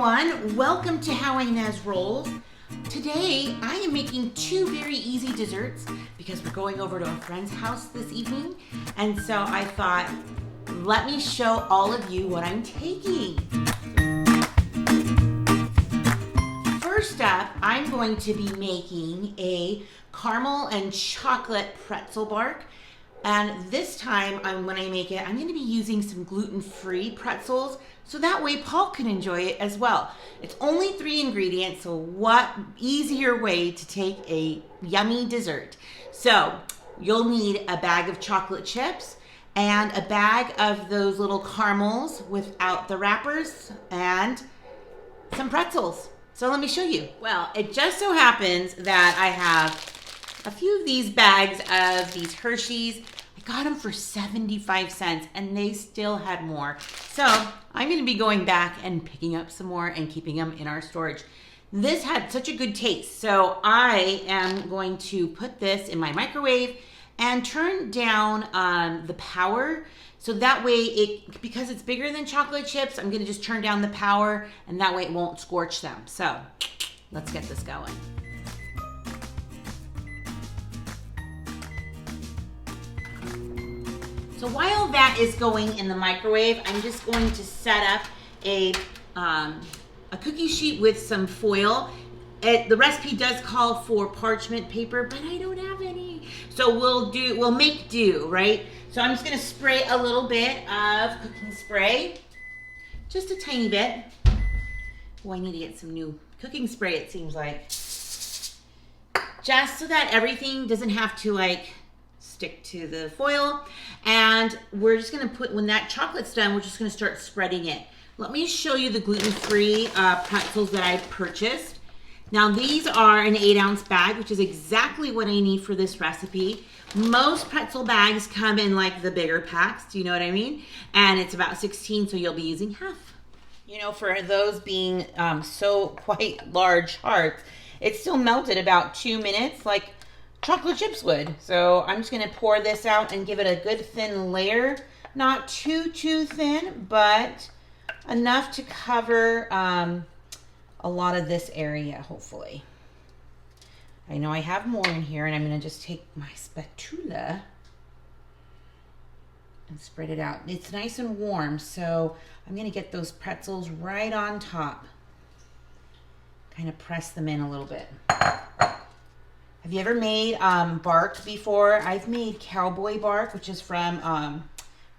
everyone, welcome to How Ines Rolls. Today I am making two very easy desserts because we're going over to a friend's house this evening, and so I thought, let me show all of you what I'm taking. First up, I'm going to be making a caramel and chocolate pretzel bark. And this time, when I make it, I'm going to be using some gluten-free pretzels, so that way Paul can enjoy it as well. It's only 3 ingredients, so what easier way to take a yummy dessert. So you'll need a bag of chocolate chips and a bag of those little caramels without the wrappers and some pretzels. So let me show you. Well, it just so happens that I have a few of these bags of these Hershey's. I got them for 75 cents and they still had more. So I'm gonna be going back and picking up some more and keeping them in our storage. This had such a good taste. So I am going to put this in my microwave and turn down the power. So that way, because it's bigger than chocolate chips, I'm gonna just turn down the power and that way it won't scorch them. So let's get this going. So while that is going in the microwave, I'm just going to set up a cookie sheet with some foil. The recipe does call for parchment paper, but I don't have any. So we'll make do, right? So I'm just gonna spray a little bit of cooking spray, just a tiny bit. Oh, I need to get some new cooking spray, it seems like. Just so that everything doesn't have to stick to the foil. And we're just gonna when that chocolate's done, we're just gonna start spreading it. Let me show you the gluten-free pretzels that I purchased. Now these are an 8-ounce bag, which is exactly what I need for this recipe. Most pretzel bags come in the bigger packs, do you know what I mean? And it's about 16, so you'll be using half. You know, for those being so quite large hearts, it still melted about 2 minutes, like chocolate chips would. So I'm just gonna pour this out and give it a good thin layer. Not too thin, but enough to cover a lot of this area, hopefully. I know I have more in here, and I'm gonna just take my spatula and spread it out. It's nice and warm, so I'm gonna get those pretzels right on top. Kind of press them in a little bit. Have you ever made bark before? I've made cowboy bark, which is from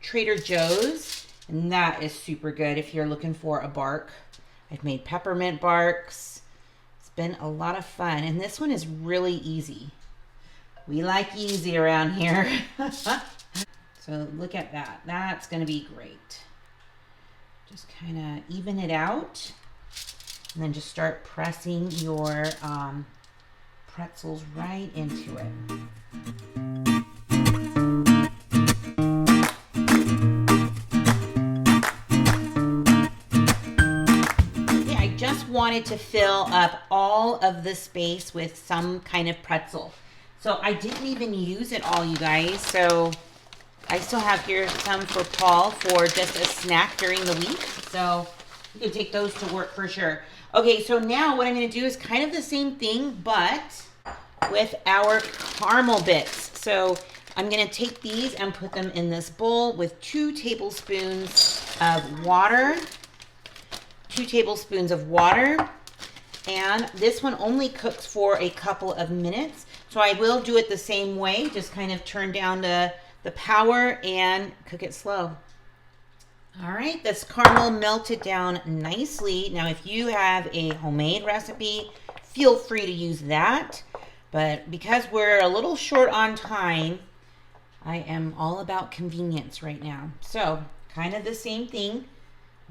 Trader Joe's, and that is super good if you're looking for a bark. I've made peppermint barks. It's been a lot of fun, and this one is really easy. We like easy around here. So look at that. That's gonna be great. Just kind of even it out, and then just start pressing your pretzels right into it. Yeah, I just wanted to fill up all of the space with some kind of pretzel. So I didn't even use it all, you guys. So I still have here some for Paul for just a snack during the week. So you can take those to work for sure. Okay, so now what I'm gonna do is kind of the same thing, but with our caramel bits. So I'm gonna take these and put them in this bowl with 2 tablespoons of water. 2 tablespoons of water. And this one only cooks for a couple of minutes. So I will do it the same way, just kind of turn down the power and cook it slow. All right, this caramel melted down nicely. Now, if you have a homemade recipe, feel free to use that. But because we're a little short on time, I am all about convenience right now. So, kind of the same thing.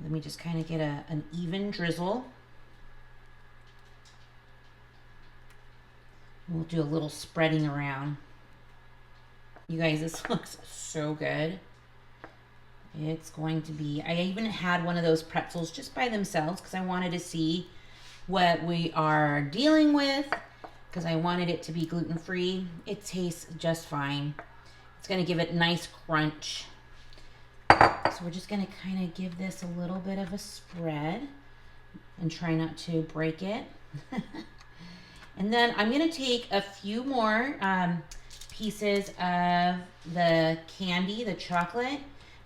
Let me just kind of get an even drizzle. We'll do a little spreading around. You guys, this looks so good. It's going to be, I even had one of those pretzels just by themselves because I wanted to see what we are dealing with, because I wanted it to be gluten-free. It tastes just fine. It's going to give it nice crunch. So we're just going to kind of give this a little bit of a spread. and try not to break it. And then I'm going to take a few more pieces of the candy, the chocolate,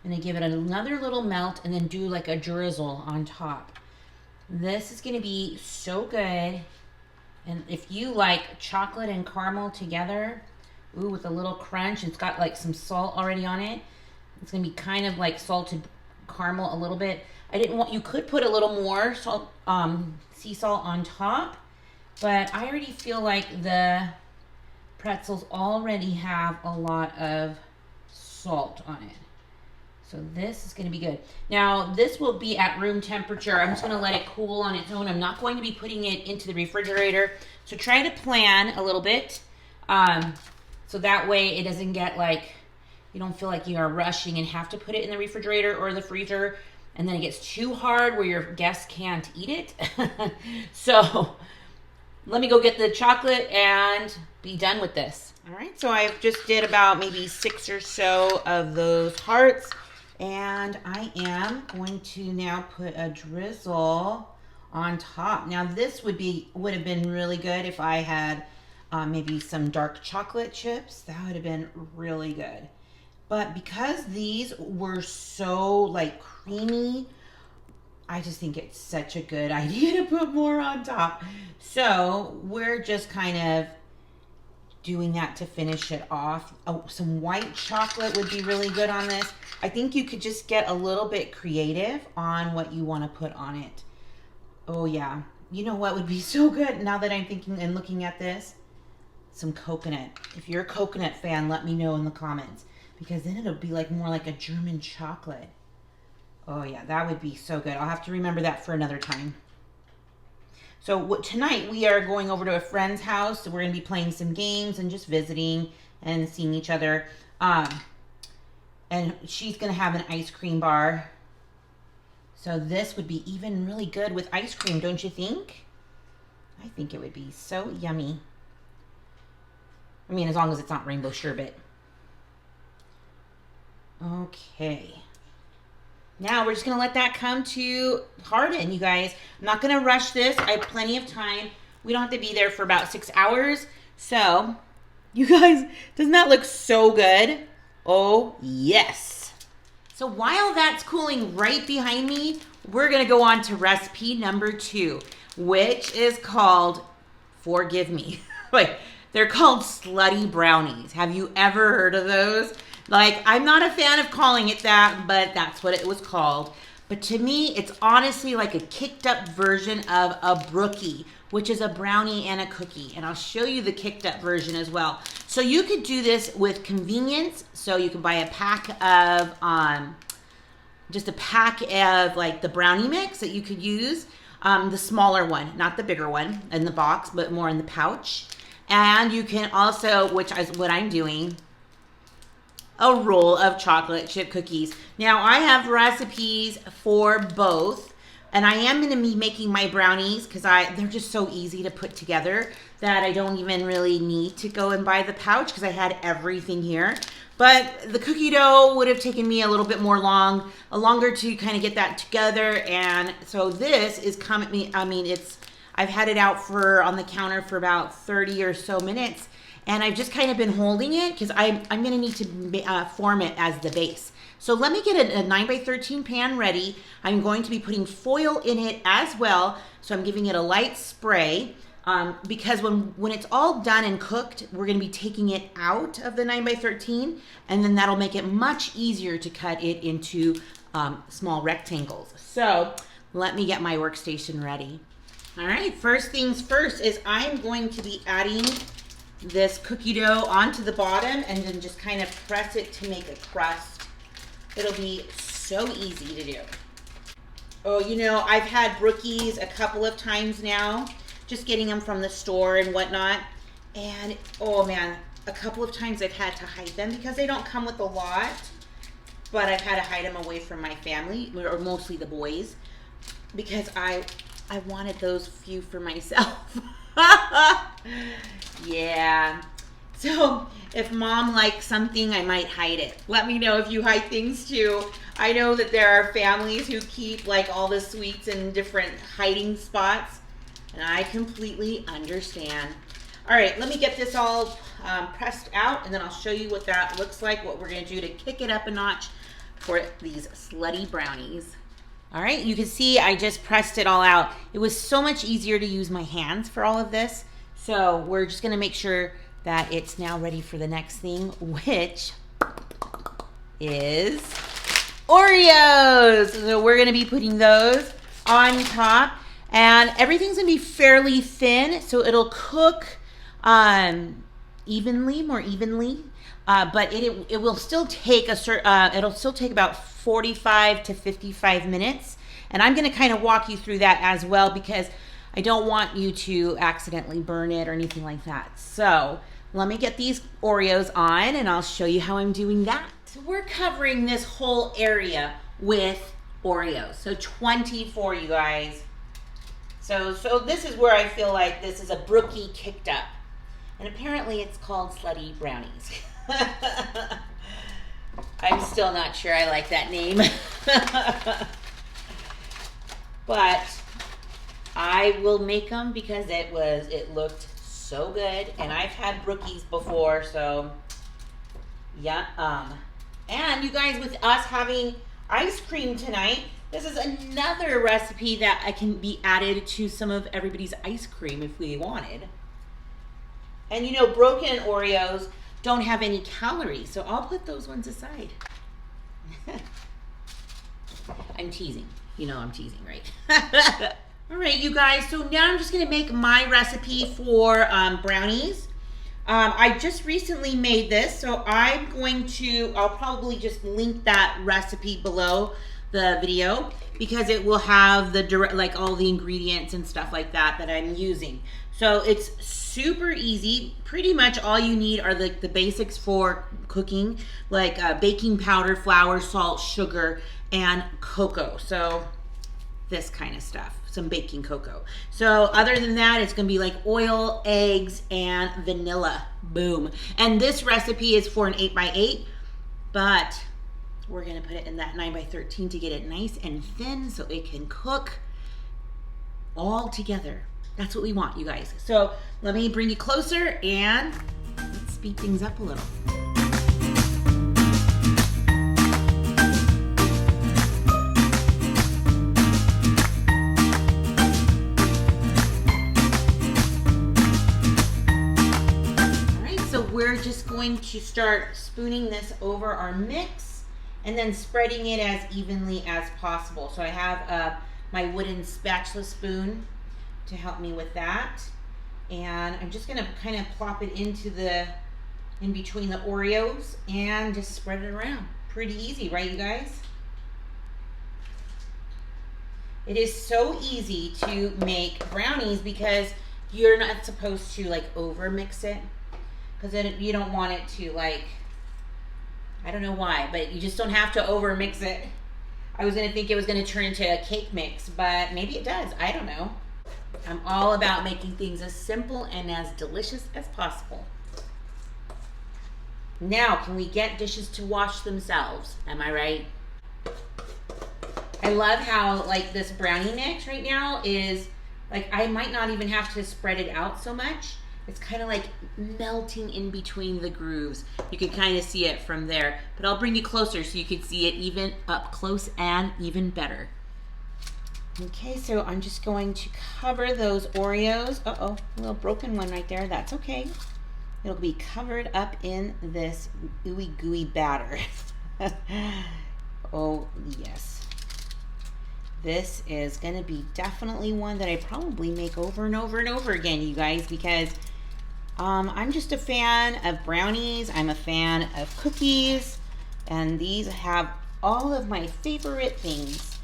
and then give it another little melt and then do like a drizzle on top. This is going to be so good. And if you like chocolate and caramel together, ooh, with a little crunch, it's got like some salt already on it. It's going to be kind of like salted caramel a little bit. You could put a little more salt, sea salt on top, but I already feel like the pretzels already have a lot of salt on it. So this is going to be good. Now, this will be at room temperature. I'm just going to let it cool on its own. I'm not going to be putting it into the refrigerator. So try to plan a little bit. So that way it doesn't get like, you don't feel like you are rushing and have to put it in the refrigerator or the freezer. And then it gets too hard where your guests can't eat it. So let me go get the chocolate and be done with this. All right, so I just did about maybe 6 or so of those hearts. And I am going to now put a drizzle on top. Now this would have been really good if I had maybe some dark chocolate chips. That would have been really good. But because these were so like creamy, I just think it's such a good idea to put more on top. So we're just kind of doing that to finish it off. Oh, some white chocolate would be really good on this. I think you could just get a little bit creative on what you want to put on it. Oh yeah. You know what would be so good now that I'm thinking and looking at this? Some coconut. If you're a coconut fan, let me know in the comments, because then it'll be like more like a German chocolate. Oh yeah, that would be so good. I'll have to remember that for another time. So tonight we are going over to a friend's house. So we're going to be playing some games and just visiting and seeing each other. And she's going to have an ice cream bar. So this would be even really good with ice cream, don't you think? I think it would be so yummy. I mean, as long as it's not rainbow sherbet. Okay. Now we're just going to let that come to harden, you guys. I'm not going to rush this. I have plenty of time. We don't have to be there for about 6 hours. So, you guys, doesn't that look so good? Oh, yes. So while that's cooling right behind me, we're going to go on to recipe number 2, which is called, forgive me, like, they're called Slutty Brownies. Have you ever heard of those? Like, I'm not a fan of calling it that, but that's what it was called. But to me, it's honestly like a kicked up version of a brookie, which is a brownie and a cookie. And I'll show you the kicked up version as well. So you could do this with convenience. So you can buy a pack of, just a pack of like the brownie mix that you could use. The smaller one, not the bigger one in the box, but more in the pouch. And you can also, which is what I'm doing, a roll of chocolate chip cookies. Now I have recipes for both, and I am going to be making my brownies because they're just so easy to put together that I don't even really need to go and buy the pouch because I had everything here. But the cookie dough would have taken me a little bit longer to kind of get that together. And so this is coming, I've had it out on the counter for about 30 or so minutes. And I've just kind of been holding it because I'm going to need to form it as the base. So let me get a 9x13 pan ready. I'm going to be putting foil in it as well. So I'm giving it a light spray because when it's all done and cooked, we're going to be taking it out of the 9x13. And then that'll make it much easier to cut it into small rectangles. So let me get my workstation ready. All right, first things first is I'm going to be adding this cookie dough onto the bottom and then just kind of press it to make a crust. It'll be so easy to do. Oh, you know, I've had brookies a couple of times now, just getting them from the store and whatnot. And oh man, a couple of times I've had to hide them because they don't come with a lot, but I've had to hide them away from my family, or mostly the boys, because I wanted those few for myself. Yeah. So if mom likes something, I might hide it. Let me know if you hide things too. I know that there are families who keep like all the sweets in different hiding spots, and I completely understand. All right, let me get this all pressed out, and then I'll show you what that looks like, what we're gonna do to kick it up a notch for these Slutty Brownies. All right, you can see I just pressed it all out. It was so much easier to use my hands for all of this. So we're just gonna make sure that it's now ready for the next thing, which is Oreos. So we're gonna be putting those on top, and everything's gonna be fairly thin, so it'll cook more evenly. But it will still take it'll still take about 45 to 55 minutes. And I'm gonna kind of walk you through that as well, because I don't want you to accidentally burn it or anything like that. So let me get these Oreos on and I'll show you how I'm doing that. So we're covering this whole area with Oreos. So 24, you guys. So this is where I feel like this is a brookie kicked up. And apparently it's called Slutty Brownies. I'm still not sure I like that name. But I will make them because it looked so good. And I've had brookies before, so yeah. And you guys, with us having ice cream tonight, this is another recipe that can be added to some of everybody's ice cream if we wanted. And you know, broken Oreos don't have any calories, so I'll put those ones aside. I'm teasing. You know I'm teasing, right? All right, you guys, so now I'm just gonna make my recipe for brownies. I just recently made this, so I'll probably just link that recipe below the video, because it will have the direct, like all the ingredients and stuff like that I'm using. So it's super easy. Pretty much all you need are the basics for cooking, like baking powder, flour, salt, sugar, and cocoa. So this kind of stuff, some baking cocoa. So other than that, it's gonna be like oil, eggs, and vanilla. Boom. And this recipe is for an 8x8, but we're gonna put it in that 9x13 to get it nice and thin so it can cook all together. That's what we want, you guys. So let me bring you closer and let's speed things up a little. All right, so we're just going to start spooning this over our mix and then spreading it as evenly as possible. So I have my wooden spatula spoon to help me with that, and I'm just gonna kind of plop it in between the Oreos and just spread it around. Pretty easy, right, you guys? It is so easy to make brownies because you're not supposed to like over mix it, because then you don't want it to, like, I don't know why, but you just don't have to over mix it. I was gonna think it was gonna turn into a cake mix, but maybe it does, I don't know. I'm all about making things as simple and as delicious as possible. Now, can we get dishes to wash themselves? Am I right? I love how like this brownie mix right now is like, I might not even have to spread it out so much. It's kind of like melting in between the grooves. You can kind of see it from there, but I'll bring you closer so you can see it even up close and even better. Okay, so I'm just going to cover those Oreos. Uh-oh, a little broken one right there. That's okay. It'll be covered up in this ooey gooey batter. Oh, yes. This is going to be definitely one that I probably make over and over and over again, you guys, because I'm just a fan of brownies. I'm a fan of cookies, and these have all of my favorite things.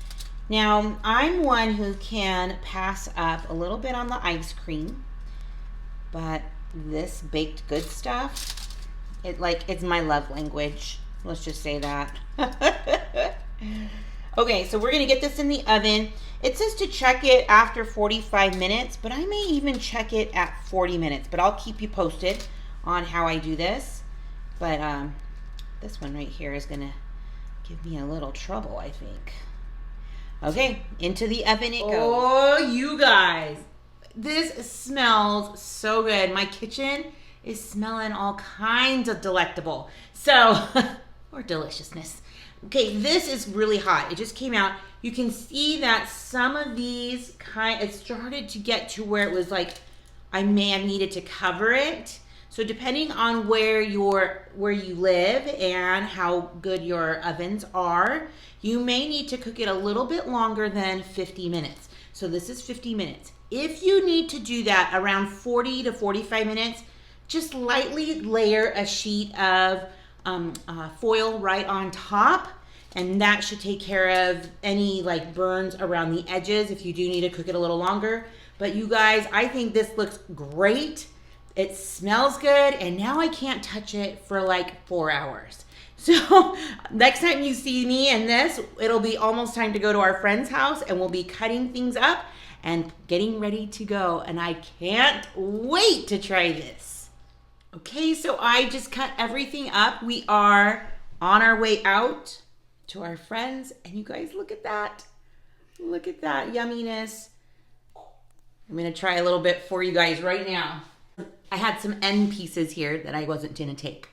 Now, I'm one who can pass up a little bit on the ice cream, but this baked good stuff, it's my love language. Let's just say that. Okay, so we're gonna get this in the oven. It says to check it after 45 minutes, but I may even check it at 40 minutes, but I'll keep you posted on how I do this, but this one right here is gonna give me a little trouble, I think. Okay, into the oven it goes. Oh, you guys, this smells so good. My kitchen is smelling all kinds of delectable. So, or deliciousness. Okay, this is really hot. It just came out. You can see that some of these it started to get to where it was like I may have needed to cover it. So depending on where you live and how good your ovens are, you may need to cook it a little bit longer than 50 minutes. So this is 50 minutes. If you need to do that around 40 to 45 minutes, just lightly layer a sheet of foil right on top, and that should take care of any like burns around the edges if you do need to cook it a little longer. But you guys, I think this looks great. It smells good, and now I can't touch it for like 4 hours. So next time you see me in this, it'll be almost time to go to our friend's house, and we'll be cutting things up and getting ready to go. And I can't wait to try this. Okay, so I just cut everything up. We are on our way out to our friends, and you guys, look at that. Look at that yumminess. I'm gonna try a little bit for you guys right now. I had some end pieces here that I wasn't gonna take.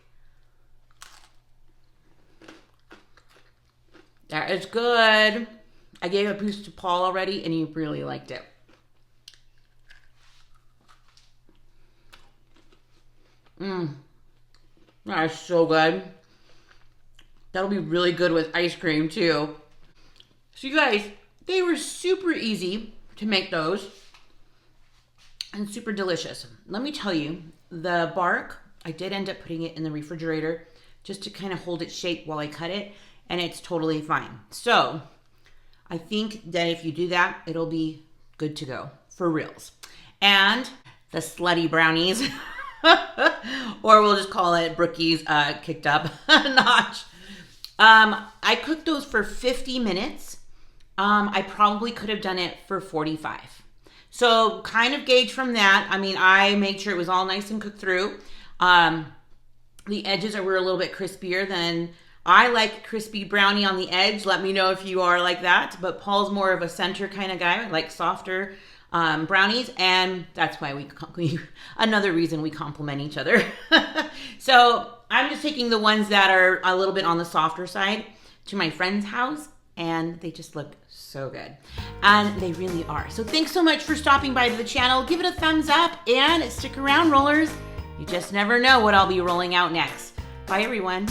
That is good. I gave a piece to Paul already, and he really liked it. That is so good. That'll be really good with ice cream too. So you guys, they were super easy to make those and super delicious. Let me tell you, the bark, I did end up putting it in the refrigerator just to kind of hold its shape while I cut it, and it's totally fine. So I think that if you do that, it'll be good to go for reals. And the Slutty Brownies, or we'll just call it Brookie's kicked up a notch. I cooked those for 50 minutes. I probably could have done it for 45. So kind of gauge from that. I mean, I made sure it was all nice and cooked through. The edges were a little bit crispier than I like. Crispy brownie on the edge. Let me know if you are like that. But Paul's more of a center kind of guy, like softer brownies, and that's why we another reason we complement each other. So I'm just taking the ones that are a little bit on the softer side to my friend's house, and they just look so good, and they really are. So thanks so much for stopping by to the channel. Give it a thumbs up and stick around, rollers. You just never know what I'll be rolling out next. Bye everyone.